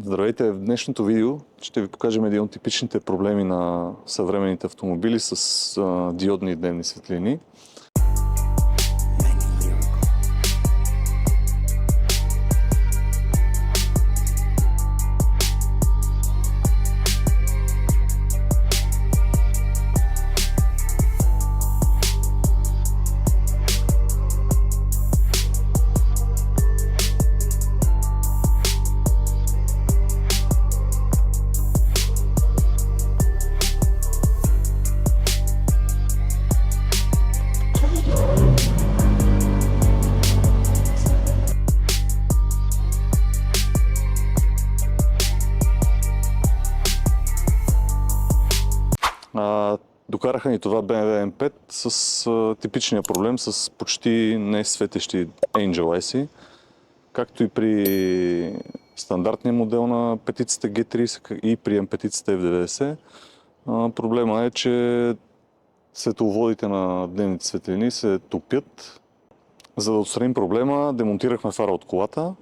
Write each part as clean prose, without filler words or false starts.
Здравейте! В днешното видео ще ви покажем един от типичните проблеми на съвременните автомобили с диодни дневни светлини. Докараха ни това BMW M5 с типичния проблем с почти не светещи Angel IC, както и при стандартния модел на петицата G30 и при M5 F90. Проблема е, че светловодите на дневните светлини се топят. За да отстраним проблема, демонтирахме фара от колата,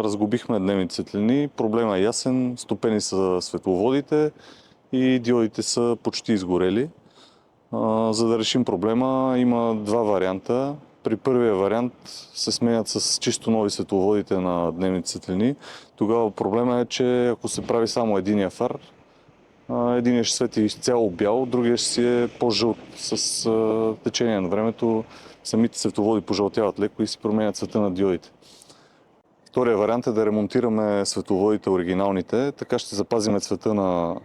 разглобихме дневните светлини. Проблема е ясен, стопени са светловодите и диодите са почти изгорели. За да решим проблема, има два варианта. При първия вариант се сменят с чисто нови светловодите на дневните светлини. Тогава проблема е, че ако се прави само единия фар, единия ще свети изцяло бял, другия ще си е по-жълт. С течение на времето самите светловоди пожълтяват леко и си променят цвета на диодите. Втория вариант е да ремонтираме светловодите оригиналните, така ще запазим цвета на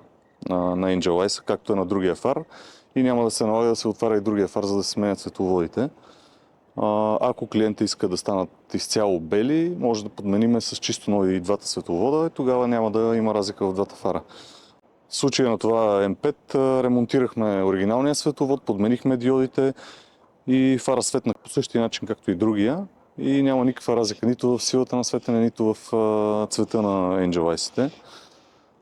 Angel IC, както е на другия фар, и няма да се налага да се отваря и другия фар, за да се сменят светловодите. Ако клиентът иска да станат изцяло бели, може да подменим с чисто нови и двата светловода и тогава няма да има разлика в двата фара. В случая на това M5 ремонтирахме оригиналния светловод, подменихме диодите и фара светна по същия начин, както и другия, и няма никаква разлика нито в силата на светене, нито в цвета на Angel IC-те.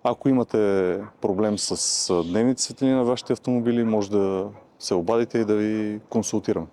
Ако имате проблем с дневните светлини на вашите автомобили, може да се обадите и да ви консултираме.